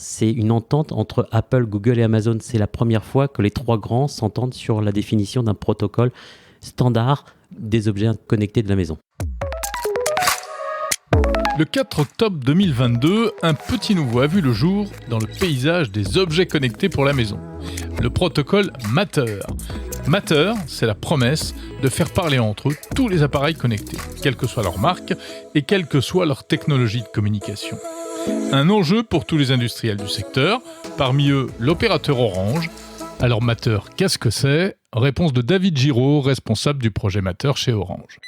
c'est une entente entre Apple, Google et Amazon. C'est la première fois que les trois grands s'entendent sur la définition d'un protocole standard des objets connectés de la maison. Le 4 octobre 2022, un petit nouveau a vu le jour dans le paysage des objets connectés pour la maison. Le protocole Matter. Matter, c'est la promesse de faire parler entre eux tous les appareils connectés, quelle que soit leur marque et quelle que soit leur technologie de communication. Un enjeu pour tous les industriels du secteur, parmi eux l'opérateur Orange. Alors Matter, qu'est-ce que c'est ? Réponse de David Giraud, responsable du projet Matter chez Orange.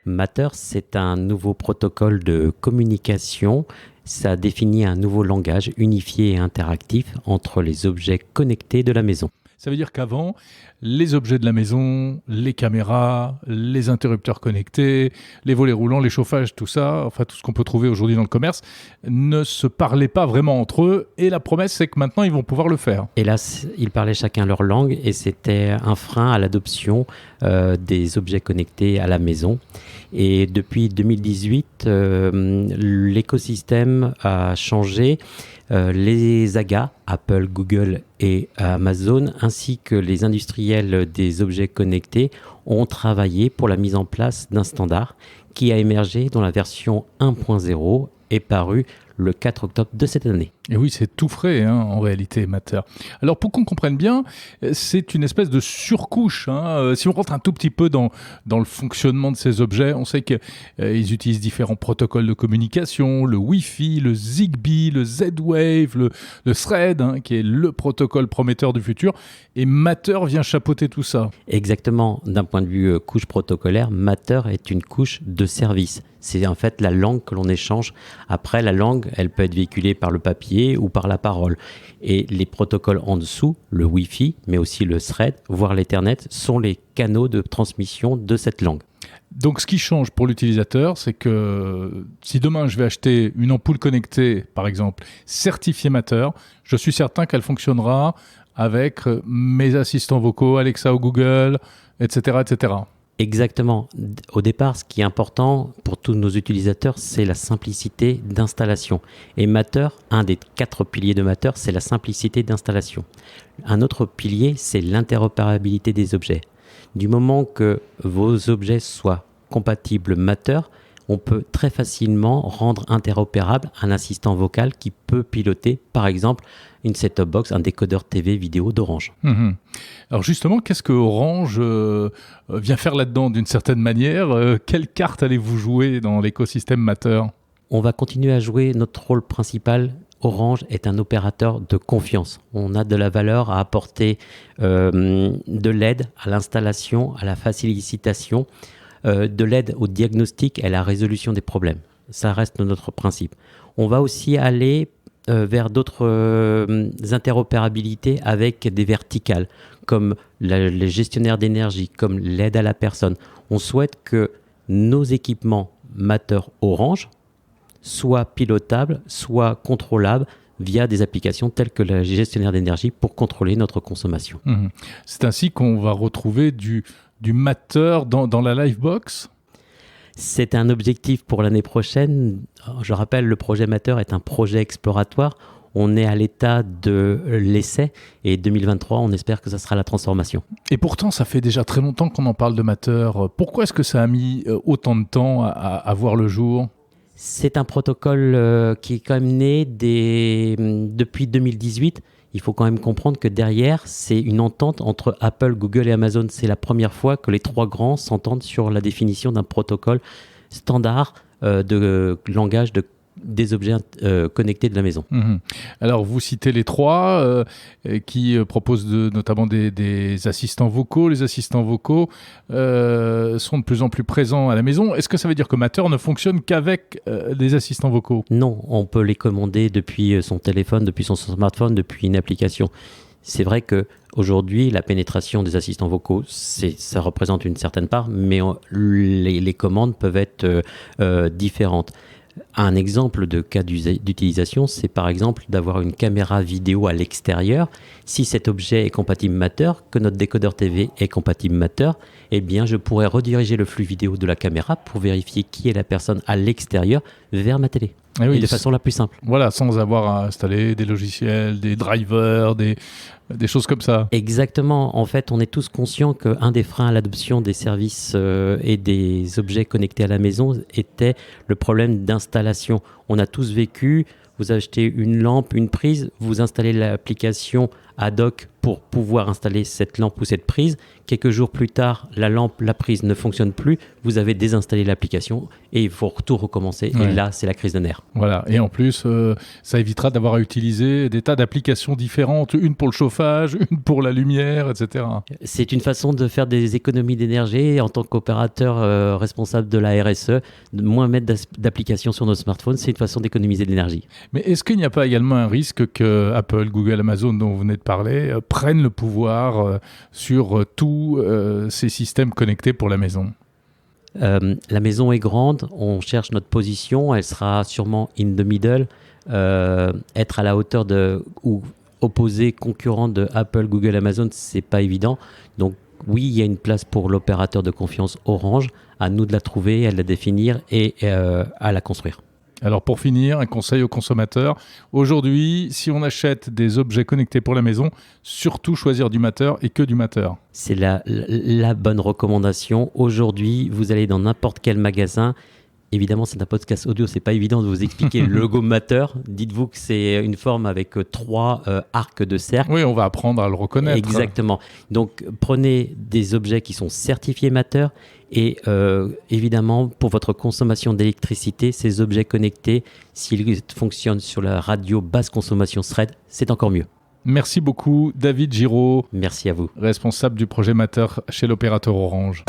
Matter, c'est un nouveau protocole de communication. Ça définit un nouveau langage unifié et interactif entre les objets connectés de la maison. Ça veut dire qu'avant, les objets de la maison, les caméras, les interrupteurs connectés, les volets roulants, les chauffages, tout ça, enfin tout ce qu'on peut trouver aujourd'hui dans le commerce, ne se parlaient pas vraiment entre eux. Et la promesse, c'est que maintenant, ils vont pouvoir le faire. Hélas, ils parlaient chacun leur langue et c'était un frein à l'adoption des objets connectés à la maison. Et depuis 2018, l'écosystème a changé. Les AGA, Apple, Google et Amazon, ainsi que les industriels des objets connectés, ont travaillé pour la mise en place d'un standard qui a émergé dont la version 1.0 est parue le 4 octobre de cette année. Et oui, c'est tout frais en réalité, Matter. Alors pour qu'on comprenne bien, c'est une espèce de surcouche. Si on rentre un tout petit peu dans le fonctionnement de ces objets, on sait qu'ils utilisent différents protocoles de communication, le Wi-Fi, le Zigbee, le Z-Wave, le Thread, qui est le protocole prometteur du futur. Et Matter vient chapeauter tout ça. Exactement. D'un point de vue couche protocolaire, Matter est une couche de service. C'est en fait la langue que l'on échange. Après, la langue, elle peut être véhiculée par le papier ou par la parole. Et les protocoles en dessous, le Wi-Fi, mais aussi le Thread, voire l'Ethernet, sont les canaux de transmission de cette langue. Donc ce qui change pour l'utilisateur, c'est que si demain je vais acheter une ampoule connectée, par exemple, certifiée Matter, je suis certain qu'elle fonctionnera avec mes assistants vocaux, Alexa ou Google, etc., etc. Exactement. Au départ, ce qui est important pour tous nos utilisateurs, c'est la simplicité d'installation. Et Matter, un des 4 piliers de Matter, c'est la simplicité d'installation. Un autre pilier, c'est l'interopérabilité des objets. Du moment que vos objets soient compatibles Matter, on peut très facilement rendre interopérable un assistant vocal qui peut piloter, par exemple, une set-top box, un décodeur TV vidéo d'Orange. Alors justement, qu'est-ce que Orange vient faire là-dedans d'une certaine manière ? Quelle carte allez-vous jouer dans l'écosystème Matter ? On va continuer à jouer notre rôle principal. Orange est un opérateur de confiance. On a de la valeur à apporter, de l'aide à l'installation, à la facilitation, de l'aide au diagnostic et à la résolution des problèmes. Ça reste notre principe. On va aussi aller vers d'autres interopérabilités avec des verticales, comme les gestionnaires d'énergie, comme l'aide à la personne. On souhaite que nos équipements Matter Orange soient pilotables, soient contrôlables via des applications telles que le gestionnaire d'énergie pour contrôler notre consommation. C'est ainsi qu'on va retrouver du Matter dans la Livebox ? C'est un objectif pour l'année prochaine. Je rappelle, le projet Matter est un projet exploratoire. On est à l'état de l'essai et 2023, on espère que ça sera la transformation. Et pourtant, ça fait déjà très longtemps qu'on en parle de Matter. Pourquoi est-ce que ça a mis autant de temps à voir le jour ? C'est un protocole qui est quand même né depuis 2018. Il faut quand même comprendre que derrière, c'est une entente entre Apple, Google et Amazon. C'est la première fois que les trois grands s'entendent sur la définition d'un protocole standard de langage des objets connectés de la maison. Alors, vous citez les trois qui proposent notamment des assistants vocaux. Les assistants vocaux sont de plus en plus présents à la maison. Est-ce que ça veut dire que Matter ne fonctionne qu'avec des assistants vocaux ? Non, on peut les commander depuis son téléphone, depuis son smartphone, depuis une application. C'est vrai qu'aujourd'hui, la pénétration des assistants vocaux, ça représente une certaine part, mais les commandes peuvent être différentes. Un exemple de cas d'utilisation, c'est par exemple d'avoir une caméra vidéo à l'extérieur. Si cet objet est compatible Matter, que notre décodeur TV est compatible Matter, eh bien je pourrais rediriger le flux vidéo de la caméra pour vérifier qui est la personne à l'extérieur vers ma télé. Oui, et de façon la plus simple. Voilà, sans avoir à installer des logiciels, des drivers, des choses comme ça. Exactement. En fait, on est tous conscients qu'un des freins à l'adoption des services et des objets connectés à la maison était le problème d'installation. On a tous vécu, vous achetez une lampe, une prise, vous installez l'application ad hoc pour pouvoir installer cette lampe ou cette prise. Quelques jours plus tard, la lampe, la prise ne fonctionne plus. Vous avez désinstallé l'application et il faut tout recommencer. Ouais. Et là, c'est la crise de nerfs. Voilà. Et en plus, ça évitera d'avoir à utiliser des tas d'applications différentes. Une pour le chauffage, une pour la lumière, etc. C'est une façon de faire des économies d'énergie. En tant qu'opérateur responsable de la RSE, de moins mettre d'applications sur nos smartphones, c'est une façon d'économiser de l'énergie. Mais est-ce qu'il n'y a pas également un risque que Apple, Google, Amazon, dont vous venez de parler, prennent le pouvoir sur tous ces systèmes connectés pour la maison ? La maison est grande, on cherche notre position, elle sera sûrement in the middle, être à la hauteur ou opposé concurrent de Apple, Google, Amazon, c'est pas évident. Donc oui, il y a une place pour l'opérateur de confiance Orange, à nous de la trouver, à la définir et à la construire. Alors pour finir, un conseil aux consommateurs. Aujourd'hui, si on achète des objets connectés pour la maison, surtout choisir du Matter et que du Matter. C'est la bonne recommandation. Aujourd'hui, vous allez dans n'importe quel magasin. Évidemment, c'est un podcast audio, c'est pas évident de vous expliquer le logo Matter. Dites-vous que c'est une forme avec 3 arcs de cercle. Oui, on va apprendre à le reconnaître. Exactement. Donc, prenez des objets qui sont certifiés Matter et évidemment, pour votre consommation d'électricité, ces objets connectés, s'ils fonctionnent sur la radio basse consommation Thread, c'est encore mieux. Merci beaucoup, David Giraud. Merci à vous. Responsable du projet Matter chez l'opérateur Orange.